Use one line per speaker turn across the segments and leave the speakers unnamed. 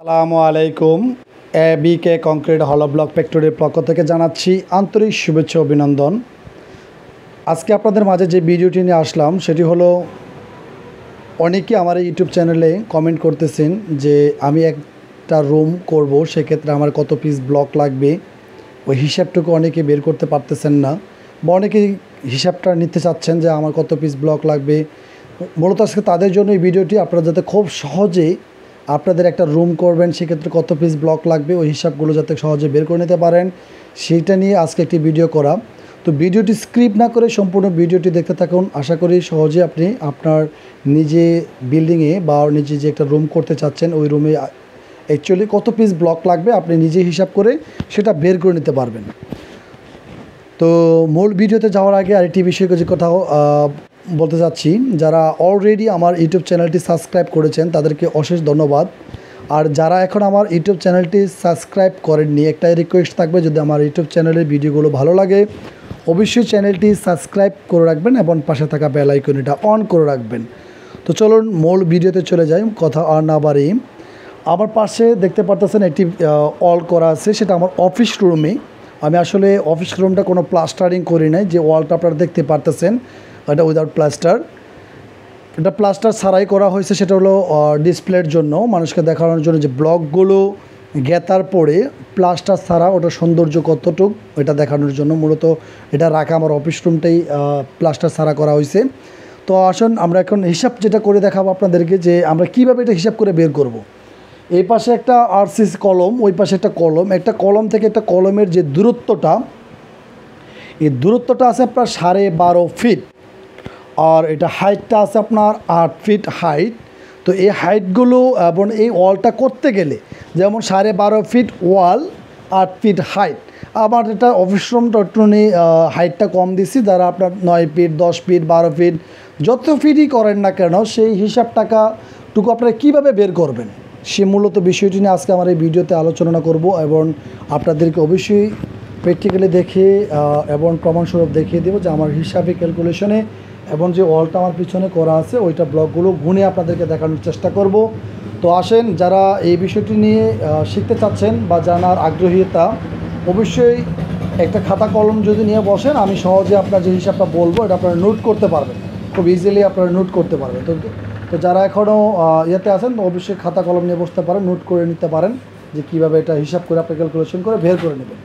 আসসালামু আলাইকুম। এবিকে কংক্রিট হলো ব্লক ফ্যাক্টরির পক্ষ থেকে জানাচ্ছি আন্তরিক শুভেচ্ছা অভিনন্দন। আজকে আপনাদের মাঝে যে ভিডিওটি নিয়ে আসলাম সেটি হলো, অনেকে আমার ইউটিউব চ্যানেলে কমেন্ট করতেছেন যে আমি একটা রুম করব, সেক্ষেত্রে আমার কত পিস ব্লক লাগবে, ওই হিসাবটুকু অনেকে বের করতে পারতেছেন না, বা অনেকে হিসাবটা নিতে চাচ্ছেন যে আমার কত পিস ব্লক লাগবে। মূলত আজকে তাদের জন্য এই ভিডিওটি, আপনারা যাতে খুব সহজে আপনাদের একটা রুম করবেন, সেক্ষেত্রে কত পিস ব্লক লাগবে ওই হিসাবগুলো যাতে সহজে বের করে নিতে পারেন, সেইটা নিয়ে আজকে একটি ভিডিও করা। তো ভিডিওটি স্ক্রিপ্ট না করে সম্পূর্ণ ভিডিওটি দেখতে থাকুন। আশা করি সহজে আপনি আপনার নিজে বিল্ডিংয়ে বা নিজে যে একটা রুম করতে চাচ্ছেন ওই রুমে অ্যাকচুয়ালি কত পিস ব্লক লাগবে আপনি নিজে হিসাব করে সেটা বের করে নিতে পারবেন। তো মূল ভিডিওতে যাওয়ার আগে আরেকটি বিষয়ে যে কথা বলতে চাচ্ছি, যারা অলরেডি আমার ইউটিউব চ্যানেলটি সাবস্ক্রাইব করেছেন তাদেরকে অশেষ ধন্যবাদ। আর যারা এখন আমার ইউটিউব চ্যানেলটি সাবস্ক্রাইব করেননি, একটাই রিকোয়েস্ট থাকবে, যদি আমার ইউটিউব চ্যানেলের ভিডিওগুলো ভালো লাগে অবশ্যই চ্যানেলটি সাবস্ক্রাইব করে রাখবেন এবং পাশে থাকা বেল আইকনটা অন করে রাখবেন। তো চলুন মূল ভিডিওতে চলে যাই, কথা আর না বাড়ি। আমার পাশে দেখতে পারতেছেন একটি ওয়াল করা আছে, সেটা আমার অফিস রুমে। আমি আসলে অফিস রুমটা কোনো প্লাস্টারিং করি নাই, যে ওয়ালটা আপনারা দেখতে পারতেছেন এটা উইদাউট প্লাস্টার। এটা প্লাস্টার ছাড়াই করা হয়েছে, সেটা হলো ডিসপ্লের জন্য, মানুষকে দেখানোর জন্য যে ব্লকগুলো গেতার পরে প্লাস্টার ছাড়া ওটা সৌন্দর্য কতটুক এটা দেখানোর জন্য মূলত এটা রাখা। আমার অফিস রুমটাই প্লাস্টার ছাড়া করা হয়েছে। তো আসুন আমরা এখন হিসাব যেটা করে দেখাবো আপনাদেরকে, যে আমরা কীভাবে এটা হিসাব করে বের করব। এই পাশে একটা আরসিসি কলম, ওই পাশে একটা কলম থেকে একটা কলমের যে দূরত্বটা, এই দূরত্বটা আছে আপনার 12.5 ফিট, আর এটা হাইটটা আছে আপনার 8 ফিট হাইট। তো এই হাইটগুলো এবং এই ওয়ালটা করতে গেলে, যেমন 12.5 ফিট ওয়াল, 8 ফিট হাইট। আমার এটা অফিস রুমটা একটু হাইটটা কম দিছি, যারা আপনার 9 ফিট 10 ফিট 12 ফিট যত ফিটই করেন না কেন, সেই হিসাব টাকাটুকু আপনারা কীভাবে বের করবেন, সে মূলত বিষয়টি নিয়ে আজকে আমার এই ভিডিওতে আলোচনা করব, এবং আপনাদেরকে অবশ্যই প্র্যাকটিক্যালি দেখে এবং প্রমাণস্বরূপ দেখিয়ে দেবো যে আমার হিসাবে ক্যালকুলেশনে এবং যে ওয়ালটা আমার পিছনে করা আছে ওইটা ব্লকগুলো গুনে আপনাদেরকে দেখানোর চেষ্টা করব। তো আসেন, যারা এই বিষয়টি নিয়ে শিখতে চাচ্ছেন বা জানার আগ্রহীতা, অবশ্যই একটা খাতা কলম যদি নিয়ে বসেন, আমি সহজে আপনার যে হিসাবটা বলবো এটা আপনারা নোট করতে পারবেন, খুব ইজিলি আপনারা নোট করতে পারবেন। তো যারা এখনও ইয়েতে আছেন তো অবশ্যই খাতা কলম নিয়ে বসতে পারেন, নোট করে নিতে পারেন যে কীভাবে এটা হিসাব করে আপনি ক্যালকুলেশন করে বের করে নেবেন।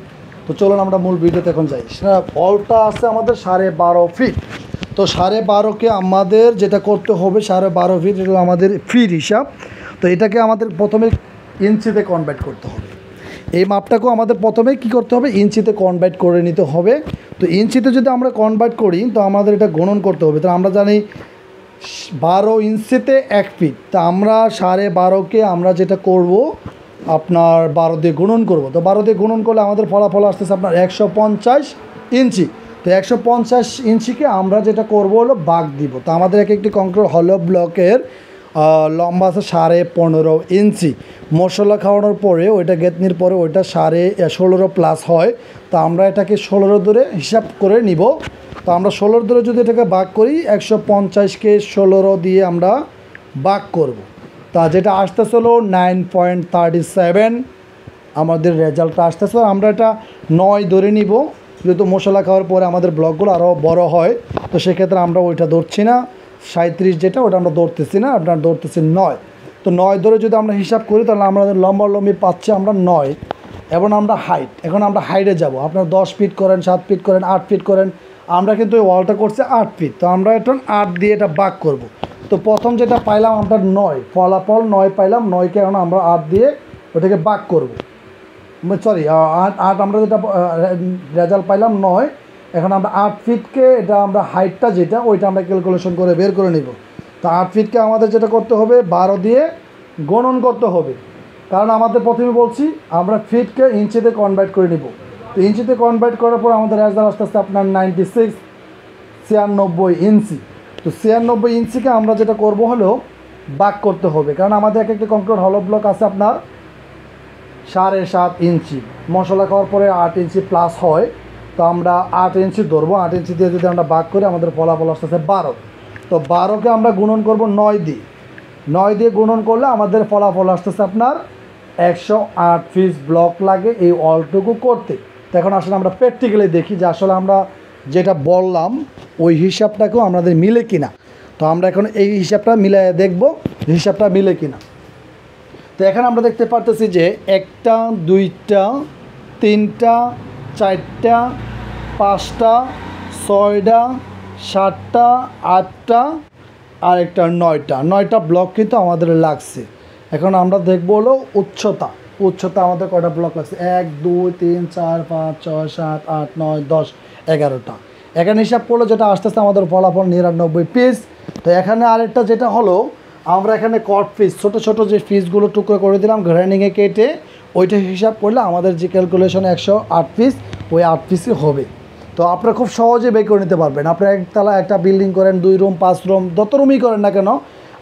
তো চলুন আমরা মূল ভিডিওতে এখন যাই। ওয়ালটা আছে আমাদের 12.5 ফিট। তো 12.5কে আমাদের যেটা করতে হবে, 12.5 ফিট এটা আমাদের ফিট হিসাব। তো এটাকে আমাদের প্রথমে ইঞ্চিতে কনভার্ট করতে হবে। এই মাপটাকেও আমাদের প্রথমে কি করতে হবে, ইঞ্চিতে কনভার্ট করে নিতে হবে। তো ইঞ্চিতে যদি আমরা কনভার্ট করি তো আমাদের এটা গুণন করতে হবে। তো আমরা জানি 12 ইঞ্চিতে 1 ফিট। তা আমরা 12.5কে আমরা যেটা করব আপনার 12 দিয়ে গুণন করব। তো 12 দিয়ে গুণন করলে আমাদের ফলাফল আসতেছে আপনার 150 ইঞ্চি। তো 150 ইঞ্চিকে আমরা যেটা করব হলো ভাগ দিব। তো আমাদের একটি কংক্রিট হলো ব্লকের লম্বা আছে 15.5 ইঞ্চি। মশলা খাওয়ানোর পরে ওইটা গেতনির পরে ওইটা 16.5 প্লাস হয়। তো আমরা এটাকে 16 ধরে হিসাব করে নিব। তো আমরা 16 ধরে যদি এটাকে ভাগ করি, 150কে 16 দিয়ে আমরা ভাগ করব। তা যেটা আসতেছে হলো 9.37 আমাদের রেজাল্টটা আসতেছে। আমরা এটা 9 ধরে নিব, যেহেতু মশলা খাওয়ার পরে আমাদের ব্লকগুলো আরও বড় হয়। তো সেক্ষেত্রে আমরা ওইটা ধরছি না, 37 যেটা ওটা আমরা ধরতেছি না, আপনার ধরতেছি 9। তো 9 ধরে যদি আমরা হিসাব করি তাহলে আমাদের লম্বি পাচ্ছি আমরা 9। এবং আমরা এখন আমরা হাইটে যাব। আপনার 10 ফিট করেন, 7 ফিট করেন, 8 ফিট করেন, আমরা কিন্তু ওই ওয়ালটা করছি 8 ফিট। তো আমরা এখন 8 দিয়ে এটা ভাগ করব। তো প্রথম যেটা পাইলাম আমরা 9, ফলাফল 9 পাইলাম। 9কে এখন আমরা 8 দিয়ে ওটাকে ভাগ করব, সরি 8 আমরা যেটা রেজাল্ট পাইলাম 9। এখন আমরা 8 ফিটকে এটা আমরা হাইটটা যেটা ওইটা আমরা ক্যালকুলেশন করে বের করে নিব। তো 8 ফিটকে আমাদের যেটা করতে হবে 12 দিয়ে গণন করতে হবে, কারণ আমাদের প্রথমে বলছি আমরা ফিটকে ইঞ্চিতে কনভার্ট করে নিব। তো ইঞ্চিতে কনভার্ট করার পর আমাদের রেজাল্ট আস্তে আস্তে আপনার 96 ইঞ্চি। তো 96 ইঞ্চিকে আমরা যেটা করব হলো ভাগ করতে হবে, কারণ আমাদের একটা কংক্রিট হলো ব্লক আছে আপনার 7.5 ইঞ্চি। মশলা খাওয়ার পরে 8 ইঞ্চি প্লাস হয়। তো আমরা 8 ইঞ্চি ধরবো। 8 ইঞ্চি দিয়ে যদি আমরা ভাগ করি আমাদের ফলাফল আসতেছে 12। তো 12কে আমরা গুণন করব 9 দিয়ে। 9 দিয়ে গুণন করলে আমাদের ফলাফল আসতেছে আপনার 108 পিস ব্লক লাগে এই ওয়ালটুকু করতে। তো এখন আসলে আমরা প্র্যাকটিক্যালি দেখি যে আসলে আমরা যেটা বললাম ওই হিসাবটাকেও আমাদের মিলে কিনা। তো আমরা এখন এই হিসাবটা মিলাই দেখব হিসাবটা মিলে কিনা। তো এখানে আমরা দেখতে পারতেছি যে 1টা 2টা 3টা 4টা 5টা 6টা 7টা 8টা আর একটা 9টা ব্লক কিন্তু আমাদের লাগছে। এখন আমরা দেখব হলো উচ্চতা আমাদের কয়টা ব্লক লাগছে, 1 2 3 4 5 6 7 8 9 10 11টা। এখানে হিসাব করলে যেটা আসতেছে আমাদের ফলাফল 99 পিস। তো এখানে আরেকটা যেটা হলো আমরা এখানে কট পিস ছোটো ছোটো যে পিসগুলো টুকরো করে দিলাম গ্রাইন্ডিংয়ে কেটে, ওইটা হিসাব করলে আমাদের যে ক্যালকুলেশন 108 পিস ওই 8 পিসই হবে। তো আপনারা খুব সহজে বের করে নিতে পারবেন। আপনারা একতলা একটা বিল্ডিং করেন, 2 রুম 5 রুম যত রুমই করেন না কেন,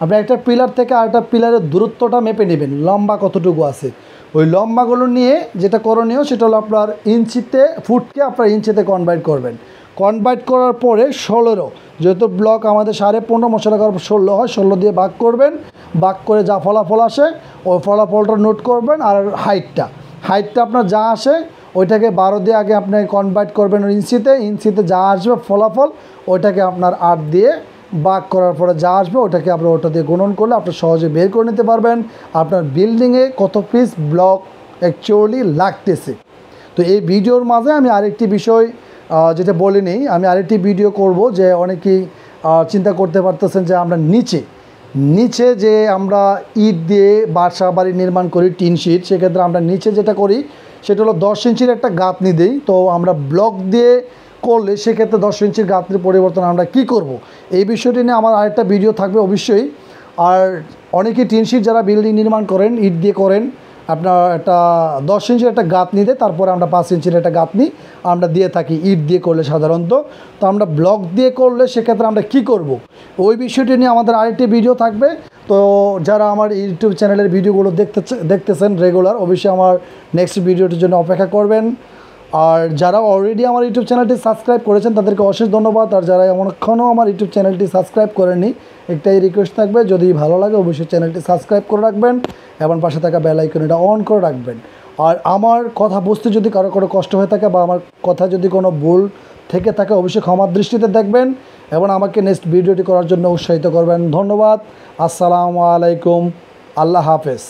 আপনি একটা পিলার থেকে আরেকটা পিলারের দূরত্বটা মেপে নেবেন, লম্বা কতটুকু আছে। ওই লম্বাগুলো নিয়ে যেটা করণীয় সেটা হলো আপনার ইঞ্চিতে, ফুটকে আপনার ইঞ্চিতে কনভার্ট করবেন। কনভার্ট করার পরে 16, যেহেতু ব্লক আমাদের 15.5 মশলা করার 16 হয়, 16 দিয়ে ভাগ করবেন। ভাগ করে যা ফলাফল আসে ওই ফলাফলটা নোট করবেন। আর হাইটটা আপনার যা আসে ওইটাকে 12 দিয়ে আগে আপনি কনভার্ট করবেন ইঞ্চিতে যা আসবে ফলাফল ওইটাকে আপনার 8 দিয়ে ভাগ করার পরে যা আসবে ওটাকে আপনার ওটা দিয়ে গুণন করলে আপনি সহজে বের করে নিতে পারবেন আপনার বিল্ডিংয়ে কত পিস ব্লক অ্যাকচুয়ালি লাগতেছে। তো এই ভিডিওর মাঝে আমি আরেকটি বিষয় যেটা বলিনি, আমি আরেকটি ভিডিও করব যে অনেকেই চিন্তা করতে পারতেছেন যে আমরা নিচে যে আমরা ইট দিয়ে বাসা বাড়ি নির্মাণ করি, টিন শিট, সেক্ষেত্রে আমরা নিচে যেটা করি সেটা হলো 10 ইঞ্চির একটা গাঁথনি দিই। তো আমরা ব্লক দিয়ে করলে সেক্ষেত্রে 10 ইঞ্চির গাঁথনির পরিবর্তন আমরা কি করব, এই বিষয়টি নিয়ে আমার আরেকটা ভিডিও থাকবে অবশ্যই। আর অনেকেই টিন শিট যারা বিল্ডিং নির্মাণ করেন ইট দিয়ে করেন, আপনার একটা 10 ইঞ্চির একটা গাঁথনি দেয়, তারপরে আমরা 5 ইঞ্চির একটা গাঁথনি আমরা দিয়ে থাকি ইট দিয়ে করলে সাধারণত। তো আমরা ব্লক দিয়ে করলে সেক্ষেত্রে আমরা কি করব, ওই বিষয়টি নিয়ে আমাদের আরেকটি ভিডিও থাকবে। তো যারা আমার ইউটিউব চ্যানেলের ভিডিওগুলো দেখতেছেন রেগুলার, অবশ্যই আমার নেক্সট ভিডিওটির জন্য অপেক্ষা করবেন। আর যারা অলরেডি আমার ইউটিউব চ্যানেলটি সাবস্ক্রাইব করেছেন তাদেরকে অশেষ ধন্যবাদ। আর যারা এখনও আমার ইউটিউব চ্যানেলটি সাবস্ক্রাইব করেননি, একটাই রিকোয়েস্ট থাকবে, যদি ভালো লাগে অবশ্যই চ্যানেলটি সাবস্ক্রাইব করে রাখবেন এবং পাশে থাকা বেল আইকনটা অন করে রাখবেন। আর আমার কথা বুঝতে যদি কারো কষ্ট হয়ে থাকে বা আমার কথা যদি কোনো ভুল থেকে থাকে অবশ্যই ক্ষমার দৃষ্টিতে দেখবেন এবং আমাকে নেক্সট ভিডিওটি করার জন্য উৎসাহিত করবেন। ধন্যবাদ। আসসালামু আলাইকুম। আল্লাহ হাফেজ।